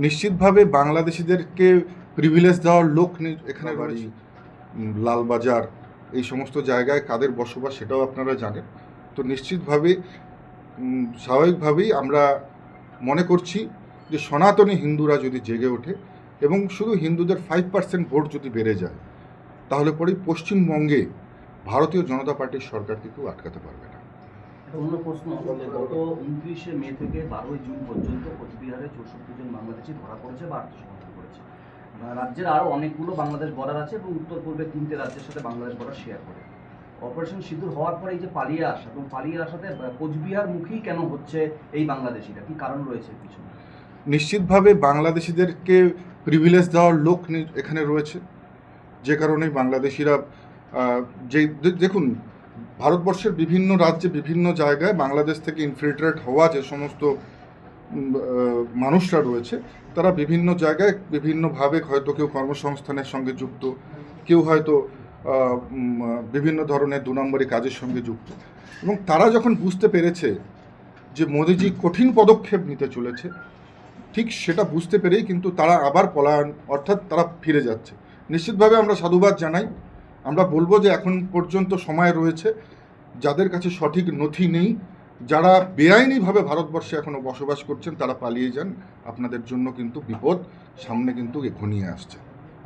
নিশ্চিতভাবে বাংলাদেশিদেরকে প্রিভিলেজ দেওয়ার লোক এখানে বাড়ি লালবাজার এই সমস্ত জায়গায় কাদের বসবাস সেটাও আপনারা জানেন। তো নিশ্চিতভাবে স্বাভাবিকভাবেই আমরা মনে করছি যে সনাতনী হিন্দুরা যদি জেগে ওঠে এবং শুধু হিন্দুদের 5% ভোট যদি বেড়ে যায় তাহলে পরেই পশ্চিমবঙ্গে ভারতীয় জনতা পার্টির সরকারকে কেউ আটকাতে পারবে না। অন্য প্রশ্ন, গত 29শে মে থেকে 12ই জুন পর্যন্ত কোচবিহারে 64 জন বাংলাদেশি ধরা পড়েছে বা আত্মসমর্পণ করেছে। রাজ্যের আরও অনেকগুলো বাংলাদেশ বর্ডার আছে এবং উত্তর পূর্বে 3টে রাজ্যের সাথে বাংলাদেশ বর্ডার শেয়ার করে। অপারেশন সিঁদুর হওয়ার পরে এই যে পালিয়ে আসা এবং পালিয়ে আসাতে কোচবিহার মুখী কেন হচ্ছে এই বাংলাদেশিরা, কি কারণ রয়েছে পিছনে? নিশ্চিতভাবে বাংলাদেশিদেরকে প্রিভিলেজ দেওয়ার লোক এখানে রয়েছে, যে কারণে বাংলাদেশিরা যে দেখুন ভারতবর্ষের বিভিন্ন রাজ্যে বিভিন্ন জায়গায় বাংলাদেশ থেকে ইনফিল্ট্রেট হওয়া যে সমস্ত মানুষরা রয়েছে তারা বিভিন্ন জায়গায় বিভিন্নভাবে হয়তো কেউ কর্মসংস্থানের সঙ্গে যুক্ত, কেউ হয়তো বিভিন্ন ধরনের 2 নম্বরী কাজের সঙ্গে যুক্ত, এবং তারা যখন বুঝতে পেরেছে যে মোদিজি কঠিন পদক্ষেপ নিতে চলেছে ঠিক সেটা বুঝতে পেরেই কিন্তু তারা আবার পলায়ন অর্থাৎ তারা ফিরে যাচ্ছে। নিশ্চিতভাবে আমরা সাধুবাদ জানাই। আমরা বলবো যে এখন পর্যন্ত সময় রয়েছে, যাদের কাছে সঠিক নথি নেই, যারা বেআইনিভাবে ভারতবর্ষে এখনও বসবাস করছেন তারা পালিয়ে যান। আপনাদের জন্য কিন্তু বিপদ সামনে কিন্তু ঘনিয়ে আসছে,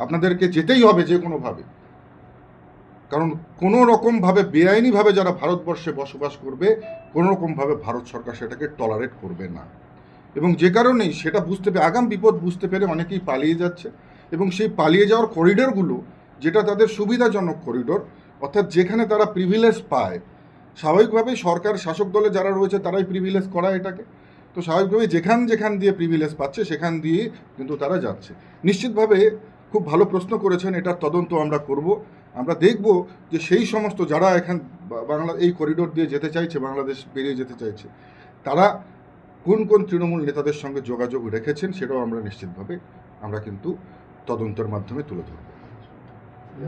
আপনাদেরকে যেতেই হবে যে কোনোভাবে, কারণ কোনো রকমভাবে বেআইনিভাবে যারা ভারতবর্ষে বসবাস করবে কোনো রকমভাবে ভারত সরকার সেটাকে টলারেট করবে না, এবং যে কারণেই সেটা বুঝতে পেরে আগাম বিপদ বুঝতে পেরে অনেকেই পালিয়ে যাচ্ছে। এবং সেই পালিয়ে যাওয়ার করিডোরগুলো যেটা তাদের সুবিধাজনক করিডোর, অর্থাৎ যেখানে তারা প্রিভিলেজ পায়, স্বাভাবিকভাবেই সরকার শাসক দলে যারা রয়েছে তারাই প্রিভিলেজ করায় এটাকে, তো স্বাভাবিকভাবেই যেখান দিয়ে প্রিভিলেজ পাচ্ছে সেখান দিয়ে কিন্তু তারা যাচ্ছে। নিশ্চিতভাবে খুব ভালো প্রশ্ন করেছেন, এটার তদন্ত আমরা করব। আমরা দেখব যে সেই সমস্ত যারা বাংলা এই করিডোর দিয়ে যেতে চাইছে, বাংলাদেশ বেরিয়ে যেতে চাইছে, তারা কোন কোন তৃণমূল নেতাদের সঙ্গে যোগাযোগ রেখেছেন সেটাও আমরা নিশ্চিতভাবে আমরা কিন্তু তদন্তের মাধ্যমে তুলে ধরব।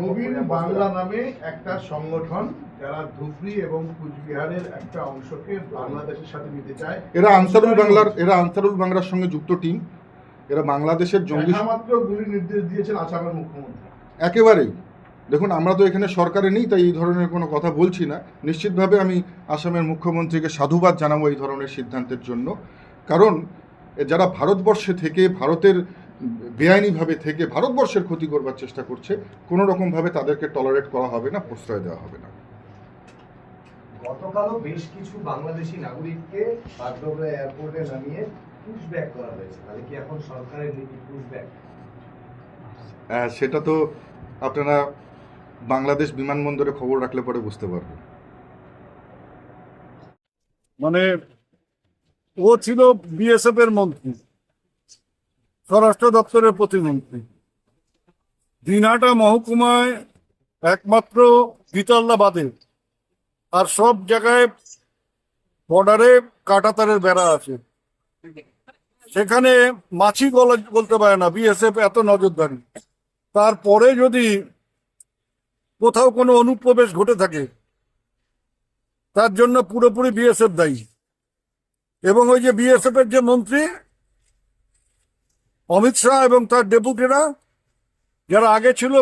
নবীন বাংলা নামে একটা সংগঠন যারা ধুবড়ী এবং কুচবিহারের একটা অংশকে বাংলাদেশের সাথে নিতে চায়, এরা আনসারুল বাংলার সঙ্গে যুক্ত টিম। এরা বাংলাদেশের জঙ্গি মাত্র গুলি নির্দেশ দিয়েছেন আসামের মুখ্যমন্ত্রী। একেবারেই দেখুন, আমরা তো এখানে সরকারে নেই, তাই এই ধরনের কোনো কথা বলছি না। নিশ্চিতভাবে আমি আসামের মুখ্যমন্ত্রীকে সাধুবাদ জানাবো এই ধরনের সিদ্ধান্তের জন্য, কারণ যারা ভারতবর্ষে থেকে ভারতের বেআইনিভাবে থেকে ভারতবর্ষের ক্ষতি করবার চেষ্টা করছে, কোনো রকমভাবে তাদেরকে টলারেট করা হবে না, প্রশ্রয় দেওয়া হবে না। গতকালও বেশ কিছু বাংলাদেশি নাগরিককে বাগডোগরা এয়ারপোর্টে নামিয়ে পুশব্যাক করা হয়েছে, তাহলে কি এখন সরকারের নীতি পুশব্যাক? সেটা তো আপনারা বাংলাদেশ বিমানবন্দরে খবর রাখলে পরে বুঝতে পারবেন। মানে ও ছিল বিএসএফ এর মন্ত্রী, স্বরাষ্ট্র দপ্তরের প্রতিমন্ত্রী। দিনহাটা মহকুমায় একমাত্র গীতাল্লা বাদে আর সব জায়গায় বর্ডারে কাঁটাতারের বেড়া আছে, সেখানে মাছি বলতে পারে না বিএসএফ, এত নজরদারি। তারপরে যদি কোথাও কোনো অনুপ্রবেশ ঘটে থাকে তার জন্য পুরোপুরি বিএসএফ দায়ী। এবং ওই যে বিএসএফ এর যে মন্ত্রী অমিত শাহ এবং তার ডেপুটিরা যারা আগে ছিল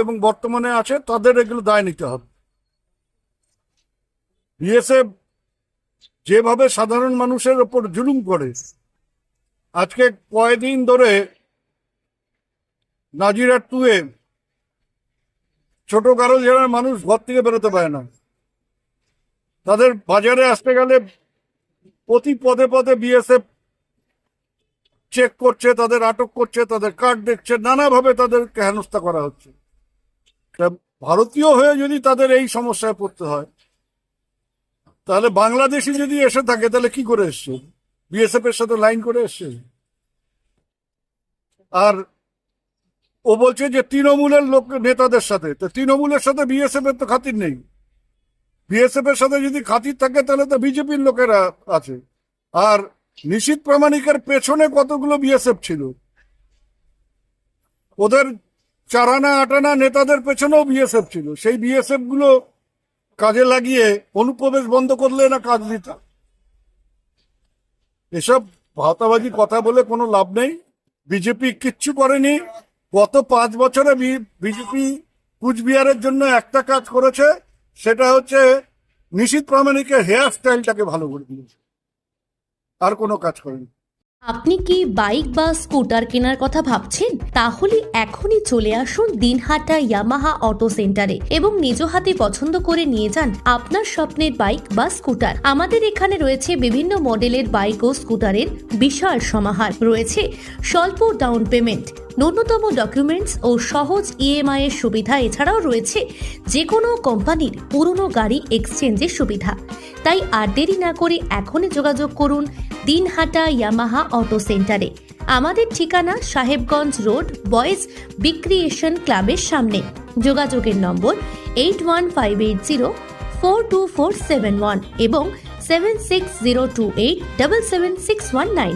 এবং বর্তমানে আছে, তাদের এগুলো দায় নিতে হবে। বিএসএফ যেভাবে সাধারণ মানুষের ওপর জুলুম করে, আজকে কয়েকদিন ধরে নাজিরার টুয়ে ছোট কারো যারা মানুষ ঘর থেকে বেরোতে পারে না, তাদের বাজারে আসতে গেলে প্রতি পদে পদে বিএসএফ চেক করছে, তাদের আটক করছে, তাদের কার্ড দেখছে, নানাভাবে তাদেরকে হেনস্থা করা হচ্ছে। ভারতীয় হয়ে যদি তাদের এই সমস্যায় পড়তে হয়, তাহলে বাংলাদেশি যদি এসে থাকে তাহলে কি করে এসছে? বিএসএফ এর সাথে লাইন করে এসছে। আর ও বলছে যে তৃণমূলের লোক নেতাদের সাথে, তো তৃণমূলের সাথে বিএসএফ এর তো খাতির নেই। বিএসএফ এর সাথে যদি খাতির থাকে তাহলে তো বিজেপির লোকেরা আছে। আর নিশীথ প্রামাণিকের পেছনে কতগুলো বিএসএফ ছিল, ওদের 4 আনা 8 আনা নেতাদের পেছনেও বিএসএফ ছিল। সেই বিএসএফ গুলো কাজে লাগিয়ে অনুপ্রবেশ বন্ধ করলে না কাজ দিত। এসব ভাওতাবাজি কথা বলে কোনো লাভ নেই। বিজেপি কিচ্ছু করেনি। গত 5 বছরে বিজেপি কুচবিহারের জন্য একটা কাজ করেছে, সেটা হচ্ছে নিশীথ প্রামাণিকের হেয়ার স্টাইলটাকে ভালো করে দিয়েছে, আর কোনো কাজ করেনি। আপনি কি বাইক বা স্কুটার কেনার কথা ভাবছেন? তাহলে এখনই চলে আসুন দিনহাটা ইয়ামাহা অটো সেন্টারে এবং নিজ হাতে পছন্দ করে নিয়ে যান আপনার স্বপ্নের বাইক বা স্কুটার। আমাদের এখানে রয়েছে বিভিন্ন মডেলের বাইক ও স্কুটারের বিশাল সমাহার। রয়েছে স্বল্প ডাউন পেমেন্ট, ন্যূনতম ডকুমেন্টস ও সহজ ইএমআই এর সুবিধা। এছাড়াও রয়েছে যে কোনো কোম্পানির পুরনো গাড়ি এক্সচেঞ্জের সুবিধা। তাই আর দেরি না করে এখনই যোগাযোগ করুন দিনহাটা ইয়ামাহা অটো সেন্টারে। আমাদের ঠিকানা সাহেবগঞ্জ রোড, বয়েজ বিক্রিয়েশন ক্লাবের সামনে। যোগাযোগের নম্বর 8158042471 এবং 7602877619।